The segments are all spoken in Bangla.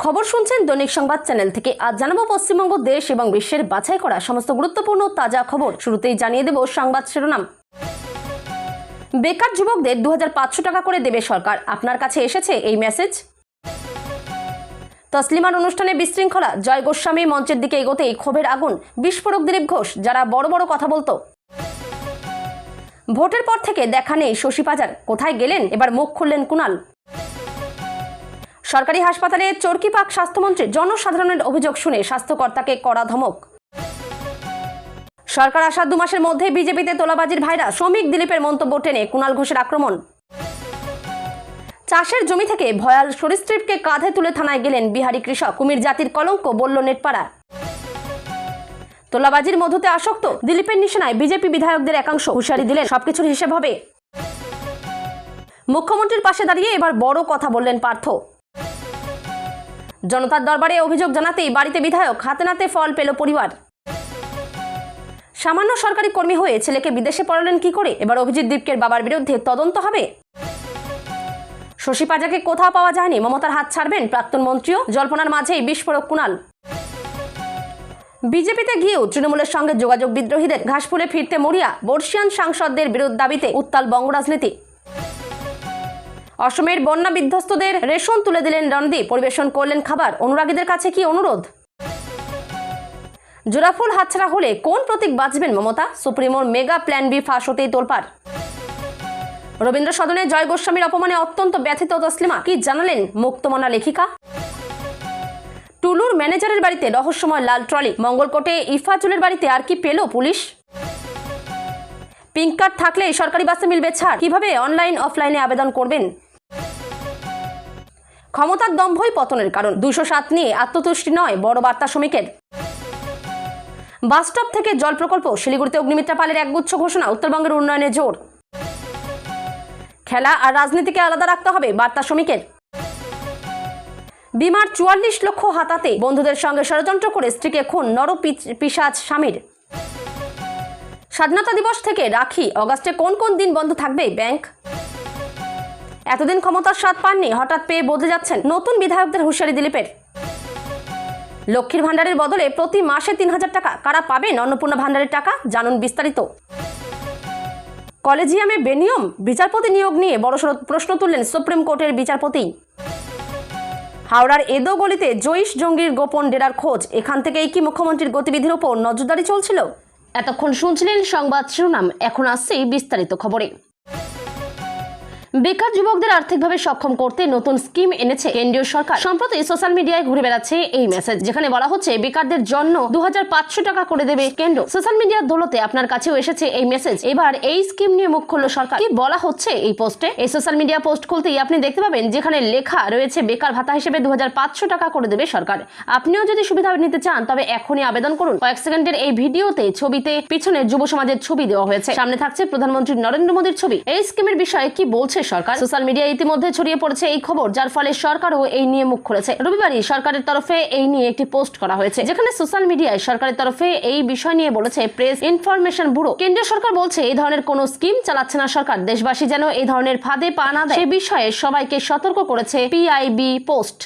খবর শুনছেন দৈনিক সংবাদ চ্যানেল থেকে। আজ জানাবো পশ্চিমবঙ্গ দেশ এবং বিশ্বের বাছাই করা সমস্ত গুরুত্বপূর্ণ তাজা খবর। শুরুতেই জানিয়ে দেব সংবাদ শিরোনাম। বেকার যুবকদের 2500 টাকা করে দেবে সরকার। আপনার কাছে এসেছে এই মেসেজ? তসলিমার অনুষ্ঠানে বিশৃঙ্খলা, জয় গোস্বামী মঞ্চের দিকে এগোতেই ক্ষোভের আগুন, বিস্ফোরক দিলীপ ঘোষ, যারা বড় বড় কথা বলতো। ভোটের পর থেকে দেখা নেই শশী পাজার, কোথায় গেলেন? এবার মুখ খুললেন কুণাল। সরকারি হাসপাতালে চরকি পাক স্বাস্থ্যমন্ত্রী, জনসাধারণের অভিযোগ শুনে স্বাস্থ্যকর্তাকে কড়া ধমক। সরকার আসার 2 মাসের মধ্যে বিজেপিতে তোলাবাজির ভাইরাস, শ্রমিক দিলীপের মন্তব্য টেনে কুণাল ঘোষের আক্রমণ। চাষের জমি থেকে ভয়াল সরীসৃপকে কাঁধে তুলে থানায় গেলেন বিহারি কৃষক, কুমির জাতির কলঙ্ক বলল নেটপাড়া। তোলাবাজির মধুতে আসক্ত দিলীপের নিশানায় বিজেপি বিধায়কদের একাংশ, হুঁশিয়ারি দিলেন সবকিছুর হিসেব হবে। মুখ্যমন্ত্রীর পাশে দাঁড়িয়ে এবার বড় কথা বললেন পার্থ। জনতার দরবারে অভিযোগ জানাতেই বাড়িতে বিধায়ক, হাতে নাতে ফল পেল পরিবার। সামান্য সরকারি কর্মী হয়ে ছেলেকে বিদেশে পড়ালেন কি করে? এবার অভিজিৎ দীপকের বাবার বিরুদ্ধে তদন্ত হবে। শশী পাজাকে কোথাও পাওয়া যায়নি, মমতার হাত ছাড়বেন প্রাক্তন মন্ত্রীও, জল্পনার মাঝেই বিস্ফোরক কুণাল। বিজেপিতে গিয়েও তৃণমূলের সঙ্গে যোগাযোগ বিদ্রোহীদের, ঘাসফুলে ফিরতে মরিয়া বর্ষিয়ান সাংসদদের বিরোধ দাবিতে উত্তাল বঙ্গ রাজনীতি। অসমের বন্যা বিধ্বস্তদের রেশন তুলে দিলেন রণদীপ, পরিবেশন করলেন খাবার। অনুরাগীদের কাছে কি অনুরোধ? জোড়াফুল হাতছাড়া হলে কোন প্রতীক বাঁচবেন মমতা? সুপ্রিমোর মেগা প্ল্যান বি ফাঁস হতেই তোলপাড়। রবীন্দ্র সদনে জয় গোস্বামীর অপমানে অত্যন্ত ব্যথিত তসলিমা, কি জানালেন মুক্তমনা লেখিকা। টুলুর ম্যানেজারের বাড়িতে রহস্যময় লাল ট্রলি, মঙ্গলকোটে ইফাজুলের বাড়িতে আর কি পেল পুলিশ। পিঙ্ক কার্ড থাকলে সরকারি বাসে মিলবে ছাড়, কিভাবে অনলাইন অফলাইনে আবেদন করবেন। ক্ষমতার দম্ভই পতনের কারণ, 207 নিয়ে আত্মতুষ্টি নয় বড় বার্তা শ্রমিকের। বাসস্টপ থেকে জল প্রকল্প, শিলিগুড়িতে অগ্নিমিত্রা পালের একগুচ্ছ ঘোষণা, উত্তরবঙ্গের উন্নয়নে জোর। খেলা আর রাজনীতিকে আলাদা রাখতে হবে বার্তা শ্রমিকের। বিমার 44 লক্ষ হাতাতে বন্ধুদের সঙ্গে ষড়যন্ত্র করে স্ত্রীকে খুন, নর পিশাচ স্বামীর। স্বাধীনতা দিবস থেকে রাখি, অগাস্টে কোন কোন দিন বন্ধ থাকবে ব্যাংক। এতদিন ক্ষমতার স্বাদ পাননি, হঠাৎ পেয়ে বদলে যাচ্ছেন, নতুন বিধায়কদের হুঁশিয়ারি দিলীপের। লক্ষ্মীর ভান্ডারের বদলে প্রতি মাসে 3000 টাকা, কারা পাবেন অন্নপূর্ণা ভান্ডারের টাকা? জানুন বিস্তারিত। কলেজিয়ামে বেনিয়ম, বিচারপতি নিয়োগ নিয়ে বড়সড় প্রশ্ন তুললেন সুপ্রিম কোর্টের বিচারপতি। হাওড়ার এদো গলিতে জৈশ জঙ্গির গোপন ডেরার খোঁজ, এখান থেকেই কি মুখ্যমন্ত্রীর গতিবিধির ওপর নজরদারি চলছিল? এতক্ষণ শুনছিলেন সংবাদ শিরোনাম, এখন আসছে বিস্তারিত খবরে। বেকার যুবকদের আর্থিকভাবে সক্ষম করতে নতুন স্কিম এনেছে কেন্দ্রীয় সরকার। সম্প্রতি সোশ্যাল মিডিয়ায় ঘুরে বেড়াচ্ছে এই মেসেজ, যেখানে বলা হচ্ছে বেকারদের জন্য 2500 টাকা করে দেবে কেন্দ্র। সোশ্যাল মিডিয়ার দৌলতে আপনার কাছেও এসেছে এই মেসেজ। এবার এই স্কিম নিয়ে মুখ খুলল সরকার। কি বলা হচ্ছে এই পোস্টে? এই সোশ্যাল মিডিয়া পোস্ট খুলতেই আপনি দেখতে পাবেন যেখানে লেখা রয়েছে বেকার ভাতা হিসেবে 2500 টাকা করে দেবে সরকার। আপনিও যদি সুবিধা নিতে চান তবে এখনই আবেদন করুন। কয়েক সেকেন্ডের এই ভিডিওতে ছবিতে পিছনে যুব সমাজের ছবি দেওয়া হয়েছে, সামনে থাকছে প্রধানমন্ত্রী নরেন্দ্র মোদীর ছবি। এই স্কিমের বিষয়ে কি বলছে সরকার? সোশ্যাল মিডিয়ায় ইতিমধ্যে ছড়িয়ে পড়েছে এই খবর, যার ফলে সরকারও এই নিয়ে মুখ খুলেছে। রবিবারই সরকারের তরফে এই নিয়ে একটি পোস্ট করা হয়েছে, যেখানে সোশ্যাল মিডিয়ায় সরকারের তরফে এই বিষয় নিয়ে বলেছে প্রেস ইনফরমেশন ব্যুরো। কেন্দ্রীয় সরকার বলছে এই ধরনের কোনো স্কিম চালাচ্ছে না সরকার। দেশবাসী যেন এই ধরনের ফাঁদে পা না দেয় সে বিষয়ে সবাইকে সতর্ক করেছে পিআইবি পোস্ট।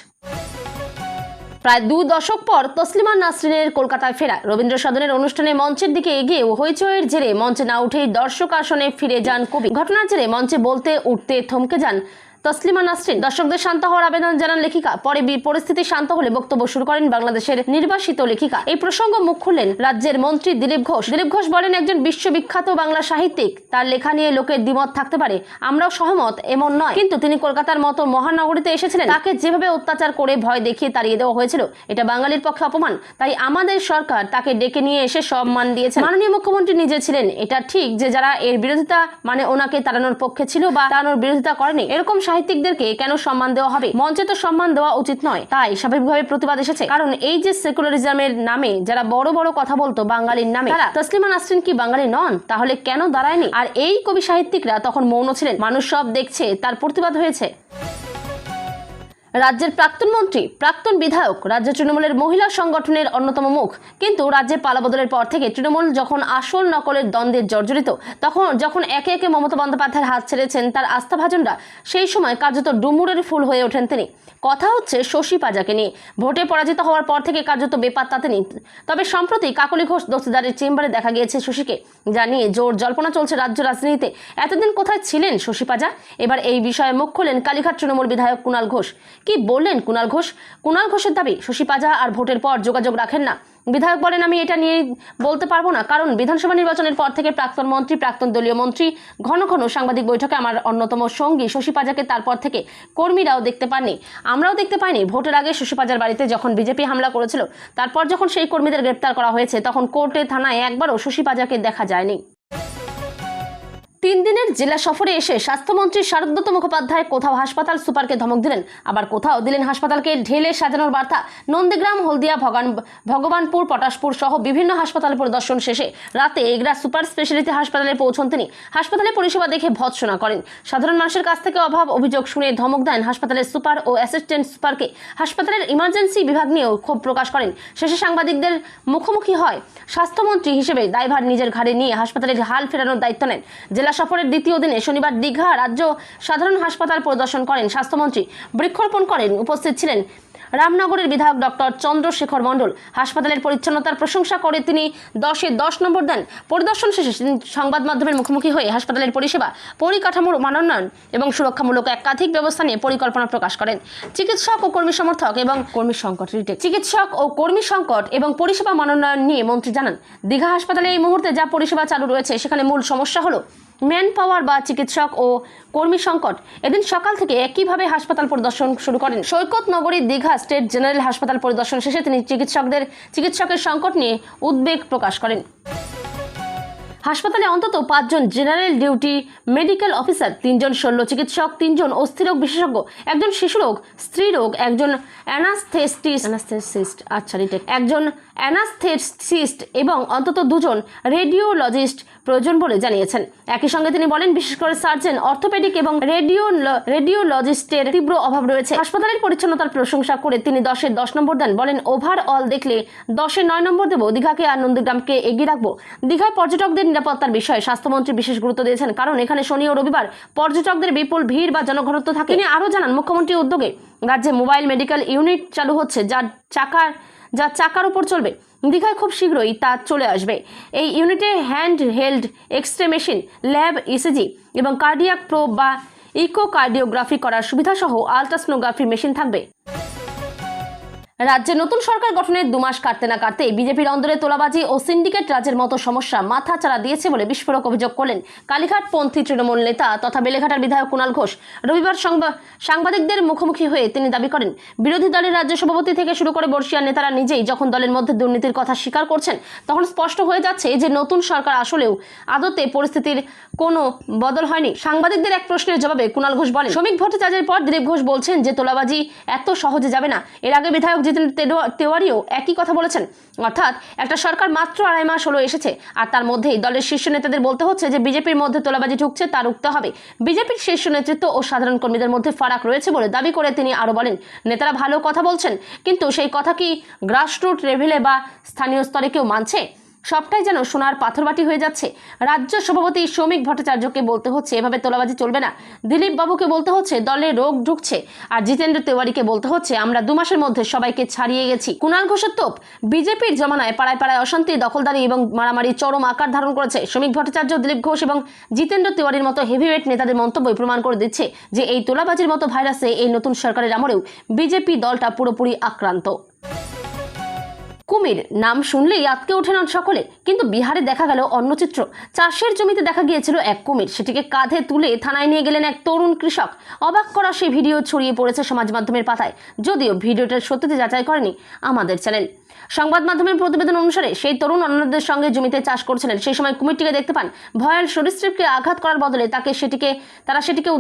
প্রায় 2 দশক পর তসলিমা নাসরিনের কলকাতায় ফেরা। রবীন্দ্র সদনের অনুষ্ঠানে মঞ্চের দিকে এগিয়ে হইচইয়ের জেরে মঞ্চে না উঠেই দর্শক আসনে ফিরে যান কবি। ঘটনার জেরে মঞ্চে বলতে উঠতে থমকে যান তসলিমা নাসরিন। দর্শকদের শান্ত হওয়ার আবেদন জানান লেখিকা। পরে পরিস্থিতি শান্ত হলে বক্তব্য শুরু করেন বাংলাদেশের নির্বাসিত লেখিকা। এই প্রসঙ্গ মুখ খুললেন রাজ্যের মন্ত্রী দিলীপ ঘোষ। দিলীপ ঘোষ বলেন, একজন বিশ্ববিখ্যাত বাংলা সাহিত্যিক, তার লেখা নিয়ে লোকের দ্বিমত থাকতে পারে, আমরাও সহমত এমন নয়, কিন্তু তিনি কলকাতার মতো মহানগরীতে এসেছিলেন, তাকে যেভাবে অত্যাচার করে ভয় দেখিয়ে তাড়িয়ে দেওয়া হয়েছিল এটা বাঙালির পক্ষে অপমান। তাই আমাদের সরকার তাকে ডেকে নিয়ে এসে সম্মান দিয়েছে। মাননীয় মুখ্যমন্ত্রী নিজে ছিলেন। এটা ঠিক যে যারা এর বিরোধিতা মানে ওনাকে তাড়ানোর পক্ষে ছিল বা তাড়ানোর বিরোধিতা করেনি, এরকম সাহিত্যিকদেরকে কেন সম্মান দেওয়া হবে? মঞ্চে তো সম্মান দেওয়া উচিত নয়। তাই স্বাভাবিকভাবে প্রতিবাদ এসেছে। কারণ এই যে সেকুলারিজমের নামে যারা বড় বড় কথা বলতো বাঙালির নামে, তারা তসলিমা নাসরিন কি বাঙালি নন? তাহলে কেন দাঁড়ায়নি? আর এই কবি সাহিত্যিকরা তখন মৌন ছিলেন। মানুষ সব দেখছে, তার প্রতিবাদ হয়েছে। রাজ্যের প্রাক্তন মন্ত্রী, প্রাক্তন বিধায়ক, রাজ্য তৃণমূলের মহিলা সংগঠনের অন্যতম মুখ। কিন্তু রাজ্যে পালাবদলের পর থেকে তৃণমূল যখন আসল নকলের দ্বন্দ্বে জর্জরিত, যখন একে একে মমতা বন্দ্যোপাধ্যায়ের হাত ছেড়েছেন তার আস্থাভাজনরা, সেই সময় কার্যত ডুমুরের ফুল হয়ে ওঠেন তিনি। কথা হচ্ছে শশী পাজাকে নিয়ে। ভোটে পরাজিত হওয়ার পর থেকে কার্যত বেপাত্তা তিনি। তবে সম্প্রতি কাকলি ঘোষ দস্তিদারের চেম্বারে দেখা গিয়েছে শশীকে, যা নিয়ে জোর জল্পনা চলছে রাজ্য রাজনীতিতে। এতদিন কোথায় ছিলেন শশী পাজা? এবার এই বিষয়ে মুখ খোলেন কালীঘাট তৃণমূল বিধায়ক কুণাল ঘোষ। কি বললেন কুণাল ঘোষ? কুণাল ঘোষের দাবি, শশী পাজা আর ভোটের পর যোগাযোগ রাখেন না। বিধায়ক বলেন, আমি এটা নিয়ে বলতে পারবো না, কারণ বিধানসভা নির্বাচনের পর থেকে প্রাক্তন মন্ত্রী, প্রাক্তন দলীয় মন্ত্রী ঘন ঘন সাংবাদিক বৈঠকে আমার অন্যতম সঙ্গী শশী পাজাকে তারপর থেকে কর্মীরাও দেখতে পাননি, আমরাও দেখতে পাইনি। ভোটের আগে শশী পাজার বাড়িতে যখন বিজেপি হামলা করেছিল, তারপর যখন সেই কর্মীদের গ্রেপ্তার করা হয়েছে, তখন কোর্টে থানায় একবারও শশী পাজাকে দেখা যায়নি। 3 দিনের জেলা সফরে এসে স্বাস্থ্যমন্ত্রী শারদত্ত মুখোপাধ্যায় কোথাও হাসপাতাল সুপারকে ধমক দিলেন, আবার কোথাও দিলেন হাসপাতালকে ঢেলে সাজানোর বার্তা। নন্দীগ্রাম, হলদিয়া, ভগবানপুর, পটাশপুর সহ বিভিন্ন হাসপাতাল পরিদর্শন শেষে রাতে এগরা সুপার স্পেশালিটি হাসপাতালে পৌঁছন তিনি। হাসপাতালে পরিষেবা দেখে ভৎসনা করেন। সাধারণ মানুষের কাছ থেকে অভাব অভিযোগ শুনে ধমক দেন হাসপাতালের সুপার ও অ্যাসিস্ট্যান্ট সুপারকে। হাসপাতালের ইমার্জেন্সি বিভাগ নিয়েও ক্ষোভ প্রকাশ করেন। শেষে সাংবাদিকদের মুখোমুখি হয় স্বাস্থ্যমন্ত্রী হিসেবে দায়ভার নিজের ঘাড়ে নিয়ে হাসপাতালের হাল ফেরানোর দায়িত্ব নেন। জেলা সফরের দ্বিতীয় দিনে শনিবার দীঘা রাজ্য সাধারণ হাসপাতাল পরিদর্শন করেন স্বাস্থ্যমন্ত্রী। বৃক্ষরোপণ করেন। উপস্থিত ছিলেন রামনগরের বিধায়ক ডক্টর চন্দ্রশেখর মণ্ডল। হাসপাতালের পরিচ্ছন্নতার প্রশংসা করে তিনি 10-এ 10 নম্বর দেন। পরিদর্শন শেষে তিনি সংবাদ মাধ্যমের মুখোমুখি হয়ে হাসপাতালের পরিষেবা, পরিকাঠামোর মানোন্নয়ন এবং সুরক্ষামূলক একাধিক ব্যবস্থা নিয়ে পরিকল্পনা প্রকাশ করেন। চিকিৎসক ও কর্মী সংকট এবং পরিষেবা মানোন্নয়ন নিয়ে মন্ত্রী জানান, দীঘা হাসপাতালে এই মুহূর্তে যা পরিষেবা চালু রয়েছে সেখানে মূল সমস্যা হলো ম্যান পাওয়ার বা চিকিৎসক ও কর্মী সংকট। এদিন সকাল থেকে একইভাবে হাসপাতাল পরিদর্শন শুরু করেন। সৈকত নগরী দীঘা স্টেট জেনারেল হাসপাতাল পরিদর্শন শেষে তিনি চিকিৎসকের সংকট নিয়ে উদ্বেগ প্রকাশ করেন। হাসপাতালে অন্তত 5 জন জেনারেল ডিউটি মেডিকেল অফিসার, 3 জন শল্য চিকিৎসক, 3 জন অস্থিরোগ বিশেষজ্ঞ, 1 জন শিশুরোগ, স্ত্রীরোগ, 1 জন অ্যানাস্থেসিস্ট এবং অন্তত 2 জন রেডিওলজিস্ট প্রয়োজন বলে জানিয়েছেন। একই সঙ্গে তিনি বলেন, বিশেষ করে সার্জন, অর্থোপেডিক এবং রেডিওলজিস্টের তীব্র অভাব রয়েছে। হাসপাতালের পরিচ্ছন্নতার প্রশংসা করে তিনি 10-এ 10 নম্বর দেন। বলেন, ওভারঅল দেখলে 10-এ 9 নম্বর দেব। দীঘাকে আর নন্দীগ্রামকে এগিয়ে রাখবো। দীঘায় পর্যটকদের নিরাপত্তার বিষয়ে স্বাস্থ্যমন্ত্রী বিশেষ গুরুত্ব দিয়েছেন, কারণ এখানে শনি ও রবিবার পর্যটকদের বিপুল ভিড় বা জনঘনত্ব থাকে। তিনি আরও জানান, মুখ্যমন্ত্রীর উদ্যোগে রাজ্যে মোবাইল মেডিকেল ইউনিট চালু হচ্ছে, যা চাকার উপর চলবে। দীঘায় খুব শীঘ্রই তা চলে আসবে। এই ইউনিটে hand held X-ray machine, lab, ECG এবং কার্ডিয়াক প্রোব বা ইকোকার্ডিওগ্রাফি করার সুবিধা সহ আলট্রাসোনোগ্রাফি মেশিন থাকবে। রাজ্যে নতুন সরকার গঠনের 2 মাস কাটতে না কাটতে বিজেপির অন্দরে তোলাবাজি ও সিন্ডিকেট রাজের মতো সমস্যা মাথা চাড়া দিয়েছে বলে বিস্ফোরক অভিযোগ করলেন কালীঘাটপন্থী তৃণমূল নেতা তথা বেলেঘাটার বিধায়ক কুণাল ঘোষ। রবিবার সাংবাদিকদের মুখোমুখি হয়ে তিনি দাবি করেন, বিরোধী দলের রাজ্য সভাপতি থেকে শুরু করে বর্ষিয়ার নেতারা নিজেই যখন দলের মধ্যে দুর্নীতির কথা স্বীকার করছেন, তখন স্পষ্ট হয়ে যাচ্ছে যে নতুন সরকার আসলেও আদতে পরিস্থিতির কোনো বদল হয়নি। সাংবাদিকদের এক প্রশ্নের জবাবে কুণাল ঘোষ বলেন, শ্রমিক ভট্টাচার্যের পর দিলীপ ঘোষ বলছেন যে তোলাবাজি এত সহজে যাবে না। এর আগে বিধায়ক তেওয়ারিও একই কথা বলেছেন। অর্থাৎ একটা সরকার মাত্র 2.5 মাস হলো এসেছে, আর তার মধ্যেই দলের শীর্ষ নেতাদের বলতে হচ্ছে যে বিজেপির মধ্যে তোলাবাজি ঢুকছে, তা রুখতে হবে। বিজেপির শীর্ষ নেতৃত্ব ও সাধারণ কর্মীদের মধ্যে ফারাক রয়েছে বলে দাবি করে তিনি আরও বলেন, নেতারা ভালো কথা বলছেন, কিন্তু সেই কথা কি গ্রাসরুট লেভেলে বা স্থানীয় স্তরে কেউ মানছে? সবটাই যেন সোনার পাথরবাটি হয়ে যাচ্ছে। রাজ্য সভাপতি শ্রমিক ভট্টাচার্যকে বলতে হচ্ছে এভাবে তোলাবাজি চলবে না, দিলীপ বাবুকে বলতে হচ্ছে দলে রোগ ঢুকছে, আর জিতেন্দ্র তেওয়ারিকে বলতে হচ্ছে আমরা 2 মাসের মধ্যে সবাইকে ছাড়িয়ে গেছি। কুণাল ঘোষের তোপ, বিজেপির জমানায় পাড়ায় পাড়ায় অশান্তি, দখলদারি এবং মারামারি চরম আকার ধারণ করেছে। শ্রমিক ভট্টাচার্য, দিলীপ ঘোষ এবং জিতেন্দ্র তেওয়ারির মতো হেভিওয়েট নেতাদের মন্তব্যই প্রমাণ করে দিচ্ছে যে এই তোলাবাজির মতো ভাইরাসে এই নতুন সরকারের আমলেও বিজেপি দলটা পুরোপুরি আক্রান্ত। কুমির নাম শুনলেই আটকে ওঠেন সকলে, কিন্তু বিহারে দেখা গেল অন্য চিত্র। চাষের জমিতে দেখা গিয়েছিল এক কুমির, সেটিকে কাঁধে তুলে থানায় নিয়ে গেলেন এক তরুণ কৃষক। অবাক করা সেই ভিডিও ছড়িয়ে পড়েছে সমাজ মাধ্যমের পাতায়, যদিও ভিডিওটার সত্যতা যাচাই করেনি আমাদের চ্যানেল। সংবাদ মাধ্যমের প্রতিবেদন অনুসারে সেই তরুণ অন্যদের সঙ্গে জমিতে চাষ করছিলেন। সেই সময় কুমিরটিকে দেখতে পান। ভয়াল সরীসৃপকে আঘাত করার বদলে তারা সেটিকে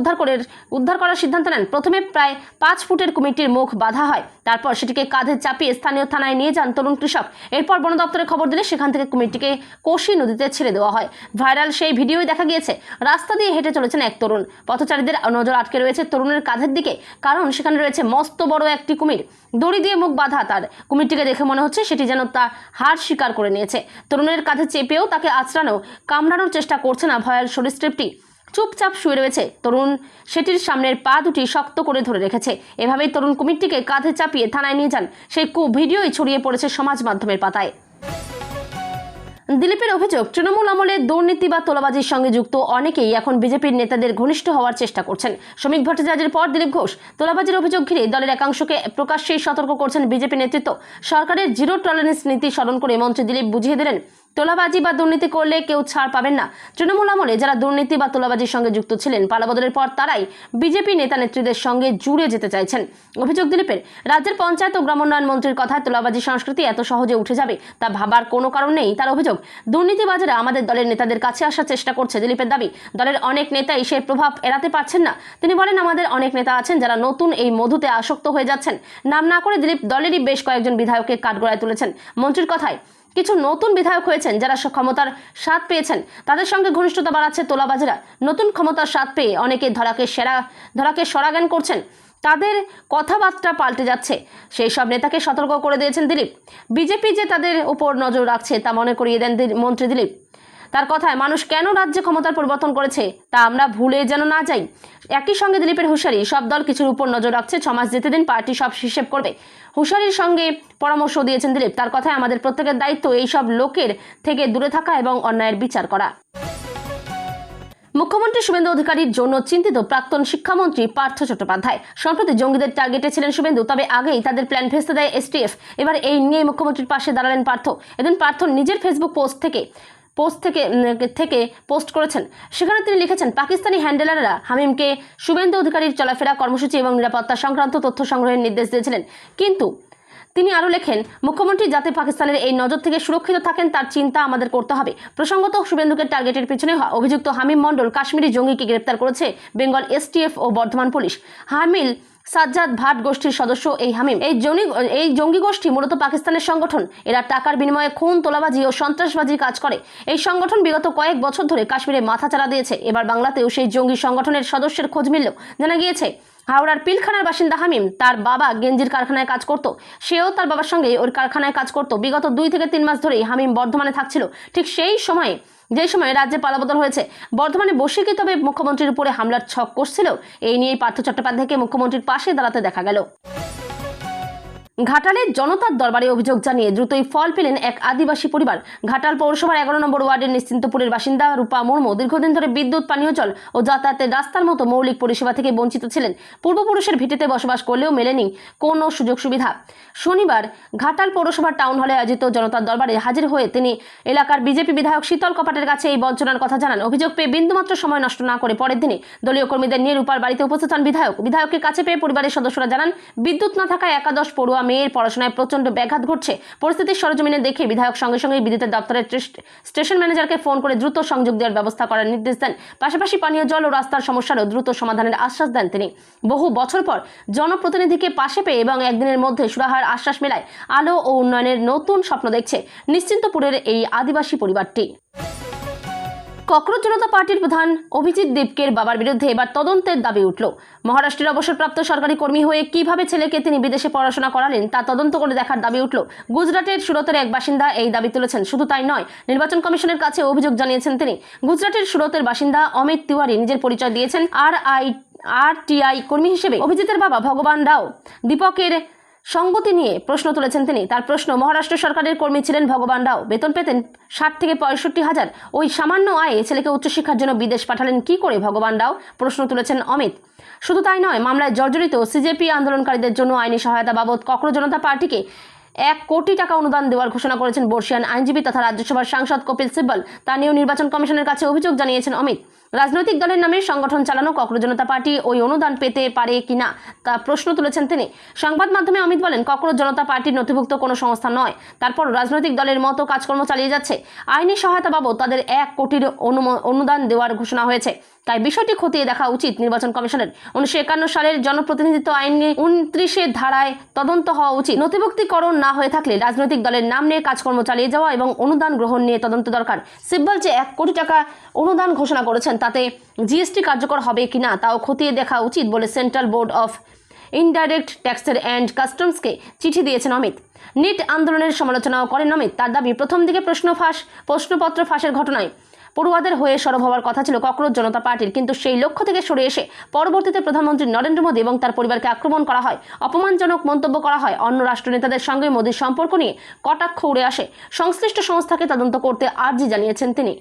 উদ্ধার করার সিদ্ধান্ত নেন। প্রথমে প্রায় 5 ফুটের কুমিরটির মুখ বাঁধা হয়, তারপর সেটিকে কাঁধে চাপিয়ে স্থানীয় থানায় নিয়ে যান তরুণ কৃষক। এরপর বন দপ্তরে খবর দিলে সেখান থেকে কুমিরটিকে কোশি নদীতে ছেড়ে দেওয়া হয়। ভাইরাল সেই ভিডিওই দেখা গিয়েছে রাস্তা দিয়ে হেঁটে চলেছেন এক তরুণ। পথচারীদের নজর আটকে রয়েছে তরুণের কাঁধের দিকে, কারণ সেখানে রয়েছে মস্ত বড় একটি কুমির। দড়ি দিয়ে মুখ বাঁধা তার। কুমিরটিকে দেখে মনে হচ্ছে সেটি যেন তা হার স্বীকার করে নিয়েছে। তরুণের কাঁধে চেপেও তাকে আঁচড়ানো, কামড়ানোর চেষ্টা করছে না ভয়াল সরীসৃপটি। চুপচাপ শুয়ে রয়েছে তরুণ, সেটির সামনের পা দুটি শক্ত করে ধরে রেখেছে। এভাবেই তরুণ কুমিরটিকে কাঁধে চাপিয়ে থানায় নিয়ে যান। সেই ভিডিওই ছড়িয়ে পড়েছে সমাজ মাধ্যমের পাতায়। দিলীপের অভিযোগ, তৃণমূল আমলে দুর্নীতি বা তোলাবাজির সঙ্গে যুক্ত অনেকেই এখন বিজেপির নেতাদের ঘনিষ্ঠ হওয়ার চেষ্টা করছেন। শ্রমিক ভট্টাচার্যের পর দিলীপ ঘোষ। তোলাবাজির অভিযোগ ঘিরে দলের একাংশকে প্রকাশ্যেই সতর্ক করছেন বিজেপি নেতৃত্ব। সরকারের জিরো টলারেন্স নীতি স্মরণ করে মন্ত্রী দিলীপ বুঝিয়ে দিলেন, তোলাবাজি বা দুর্নীতি করলে কেউ ছাড় পাবেন না। তৃণমূল আমলে যারা দুর্নীতি বা তোলাবাজির সঙ্গে যুক্ত ছিলেন, পালাবদলের পর তারাই বিজেপি নেতা নেত্রীদের সঙ্গে জুড়ে যেতে চাইছেন। অভিযোগ দিলীপের, রাজ্যের পঞ্চায়েত ও গ্রামোন্নয়ন মন্ত্রীর কথায় তোলাবাজি সংস্কৃতি এত সহজে উঠে যাবে তা ভাবার কোনো কারণ নেই। তার অভিযোগ, দুর্নীতিবাজেরা আমাদের দলের নেতাদের কাছে আসার চেষ্টা করছে। দিলীপের দাবি, দলের অনেক নেতাই সেই প্রভাব এড়াতে পারছেন না। তিনি বলেন, আমাদের অনেক নেতা আছেন যারা নতুন এই মধুতে আসক্ত হয়ে যাচ্ছেন। নাম না করে দিলীপ দলেরই বেশ কয়েকজন বিধায়ককে কাঠগড়ায় তুলেছেন। মন্ত্রীর কথায়, কিছু নতুন বিধায়ক হয়েছেন যারা ক্ষমতার স্বাদ পেয়েছেন, তাদের সঙ্গে ঘনিষ্ঠতা বাড়াচ্ছে তোলাবাজিরা। নতুন ক্ষমতার স্বাদ পেয়ে অনেকে ধরাকে সরাজ্ঞান করছেন, তাদের কথাবার্তা পাল্টে যাচ্ছে। সেই সব নেতাকে সতর্ক করে দিয়েছেন দিলীপ। বিজেপি যে তাদের উপর নজর রাখছে তা মনে করিয়ে দেন মন্ত্রী দিলীপ। তার কথায়, মানুষ কেন রাজ্যে ক্ষমতার পরিবর্তন করেছে তা আমরা ভুলে যেন না যাই। একই সঙ্গে দিলীপের হুঁশিয়ারি, সব দল কিছুর উপর নজর রাখছে, 6 মাস যেতে দিন, পার্টি সব হিসেব করবে। হুঁশিয়ারির সঙ্গে পরামর্শ দিয়েছেন দিলীপ। তার কথায়, আমাদের প্রত্যেকের দায়িত্ব এই সব লোকের থেকে দূরে থাকা এবং অন্যায়ের বিচার করা। মুখ্যমন্ত্রী শুভেন্দু অধিকারীর জন্য চিন্তিত প্রাক্তন শিক্ষামন্ত্রী পার্থ চট্টোপাধ্যায়। সম্প্রতি জঙ্গিদের টার্গেটে ছিলেন শুভেন্দু, তবে আগেই তাদের প্ল্যান ভেস্তে দেয় এসটিএফ। এবার এই নিয়ে মুখ্যমন্ত্রীর পাশে দাঁড়ালেন পার্থ। এদিন পার্থ নিজের ফেসবুক পোস্ট করেছেন। সেখানে তিনি লিখেছেন, পাকিস্তানি হ্যান্ডেলাররা হামিমকে শুভেন্দু অধিকারীর চলাফেরা, কর্মসূচি এবং নিরাপত্তা সংক্রান্ত তথ্য সংগ্রহের নির্দেশ দিয়েছিলেন। কিন্তু তিনি আরও লেখেন, মুখ্যমন্ত্রী যাতে পাকিস্তানের এই নজর থেকে সুরক্ষিত থাকেন তার চিন্তা আমাদের করতে হবে। প্রসঙ্গত, শুভেন্দুকে টার্গেটের পিছনে অভিযুক্ত হামিম মণ্ডল কাশ্মীরি জঙ্গিকে গ্রেপ্তার করেছে বেঙ্গল এসটিএফ ও বর্ধমান পুলিশ। হামিল সাজ্জাদ ভাট গোষ্ঠীর সদস্য এই হামিম। এই জঙ্গি গোষ্ঠী মূলত পাকিস্তানের সংগঠন। এরা টাকার বিনিময়ে খুন, তোলাবাজি ও সন্ত্রাসবাজির কাজ করে। এই সংগঠন বিগত কয়েক বছর ধরে কাশ্মীরে মাথাচাড়া দিয়েছে। এবার বাংলাতেও সেই জঙ্গি সংগঠনের সদস্যের খোঁজ মিলল। জানা গিয়েছে, হাওড়ার পিলখানার বাসিন্দা হামিম, তার বাবা গেঞ্জির কারখানায় কাজ করত। সেও তার বাবার সঙ্গে ওর কারখানায় কাজ করত। বিগত 2 থেকে 3 মাস ধরেই হামিম বর্ধমানে থাকছিল। ঠিক সেই সময়ে যে সময় রাজ্যে পালাবদল হয়েছে, বর্ধমানে বসে কি তবে মুখ্যমন্ত্রীর উপরে হামলার ছক কষছিল? এই নিয়েই পার্থ চট্টোপাধ্যায়কে মুখ্যমন্ত্রীর পাশে দাঁড়াতে দেখা গেল। ঘাটালের জনতার দরবারে অভিযোগ জানিয়ে দ্রুতই ফল পেলেন এক আদিবাসী পরিবার। ঘাটাল পৌরসভার 11 নম্বর ওয়ার্ডের নিশ্চিন্তপুরের বাসিন্দা রূপা মুর্মু দীর্ঘদিন ধরে বিদ্যুৎ, পানীয় জল ও যাতায়াতের রাস্তার মতো মৌলিক পরিষেবা থেকে বঞ্চিত ছিলেন। পূর্বপুরুষের ভিটেতে বসবাস করলেও মেলেনি কোনো সুযোগ সুবিধা। শনিবার ঘাটাল পৌরসভার টাউন হলে আয়োজিত জনতার দরবারে হাজির হয়ে তিনি এলাকার বিজেপি বিধায়ক শীতল কপাটের কাছে এই বঞ্চনার কথা জানান। অভিযোগ পেয়ে বিন্দুমাত্র সময় নষ্ট না করে পরের দিনে দলীয় কর্মীদের নিয়ে রূপার বাড়িতে উপস্থিত হন বিধায়ক। বিধায়ককে কাছে পেয়ে পরিবারের সদস্যরা জানান, বিদ্যুৎ না থাকায় একাদশ পড়ুয়া মেয়ের পড়াশোনায় প্রচন্ড ব্যাঘাত ঘটছে। পরিস্থিতির সরজমিনে দেখে বিধায়ক সঙ্গে সঙ্গে বিদ্যুতের দপ্তরের স্টেশন ম্যানেজারকে ফোন করে দ্রুত সংযোগ দেওয়ার ব্যবস্থা করার নির্দেশ দেন। পাশাপাশি পানীয় জল ও রাস্তার সমস্যারও দ্রুত সমাধানের আশ্বাস দেন তিনি। বহু বছর পর জনপ্রতিনিধিকে পাশে পেয়ে এবং একদিনের মধ্যে সুরাহার আশ্বাস মেলায় আলো ও উন্নয়নের নতুন স্বপ্ন দেখছে নিশ্চিন্তপুরের এই আদিবাসী পরিবারটি। ককরোচ জনতা পার্টির প্রধান অভিজিৎ দীপকের বাবার বিরুদ্ধে এবার তদন্তের দাবি উঠল। মহারাষ্ট্রের অবসরপ্রাপ্ত সরকারি কর্মী হয়ে কিভাবে ছেলেকে তিনি বিদেশে পড়াশোনা করালেন তা তদন্ত করে দেখার দাবি উঠল। গুজরাটের সুরতের এক বাসিন্দা এই দাবি তুলেছেন। শুধু তাই নয়, নির্বাচন কমিশনের কাছে অভিযোগ জানিয়েছেন তিনি। গুজরাটের সুরতের বাসিন্দা অমিত তিওয়ারি নিজের পরিচয় দিয়েছেন আরটিআই কর্মী হিসেবে। অভিজিতের বাবা ভগবান রাও দীপকের সঙ্গতি নিয়ে প্রশ্ন তুলেছেন তিনি। তার প্রশ্ন, মহারাষ্ট্র সরকারের কর্মী ছিলেন ভগবান রাও, বেতন পেতেন 60 থেকে 65 হাজার। ওই সামান্য আয়ে ছেলেকে উচ্চশিক্ষার জন্য বিদেশ পাঠালেন কি করে ভগবান রাও? প্রশ্ন তুলেছেন অমিত। শুধু তাই নয়, মামলায় জর্জরিত সিজেপি আন্দোলনকারীদের জন্য আইনি সহায়তা বাবদ ককরোচ জনতা পার্টিকে 1 কোটি টাকা অনুদান দেওয়ার ঘোষণা করেছেন বর্ষিয়ান আইনজীবী তথা রাজ্যসভার সাংসদ কপিল সিব্বল। তা নিয়েও নির্বাচন কমিশনের কাছে অভিযোগ জানিয়েছেন অমিত। রাজনৈতিক দলের নামে সংগঠন চালানো ককরোচ জনতা পার্টি ওই অনুদান পেতে পারে কিনা তা প্রশ্ন তুলেছেন তিনি। সংবাদ মাধ্যমে অমিত বলেন, ককরোচ জনতা পার্টির নথিভুক্ত কোনো সংস্থা নয়, তারপর রাজনৈতিক দলের মতো কাজকর্ম চালিয়ে যাচ্ছে। আইনি সহায়তা বাবদ তাদের 1 কোটির অনুদান দেওয়ার ঘোষণা হয়েছে, তাই বিষয়টি খতিয়ে দেখা উচিত নির্বাচন কমিশনের। 1951 সালের জনপ্রতিনিধিত্ব আইনে 29 ধারায় তদন্ত হওয়া উচিত। নথিভুক্তিকরণ না হয়ে থাকলে রাজনৈতিক দলের নাম নিয়ে কাজকর্ম চালিয়ে যাওয়া এবং অনুদান গ্রহণ নিয়ে তদন্ত দরকার। সিব্বল যে 1 কোটি টাকা অনুদান ঘোষণা করেছেন তাতে জিএসটি কার্যকর হবে কিনা তাও খতিয়ে দেখা উচিত বলে সেন্ট্রাল বোর্ড অফ ইনডাইরেক্ট ট্যাক্সের অ্যান্ড কাস্টমসকে চিঠি দিয়েছেন অমিত। নিট আন্দোলনের সমালোচনাও করেন অমিত। তার দাবি, প্রথম দিকে প্রশ্নপত্র ফাঁসের ঘটনায় পড়ুয়াদের হয়ে সরব হওয়ার কথা ছিল ককরোচ জনতা পার্টির, কিন্তু সেই লক্ষ্য থেকে সরে এসে পরবর্তীতে প্রধানমন্ত্রী নরেন্দ্র মোদী এবং তার পরিবারকে আক্রমণ করা হয়, অপমানজনক মন্তব্য করা হয়। অন্য রাষ্ট্রনেতাদের সঙ্গে মোদীর সম্পর্ক নিয়ে কটাক্ষ উড়ে আসে। সংশ্লিষ্ট সংস্থাকে তদন্ত করতে আর্জি জানিয়েছেন তিনি।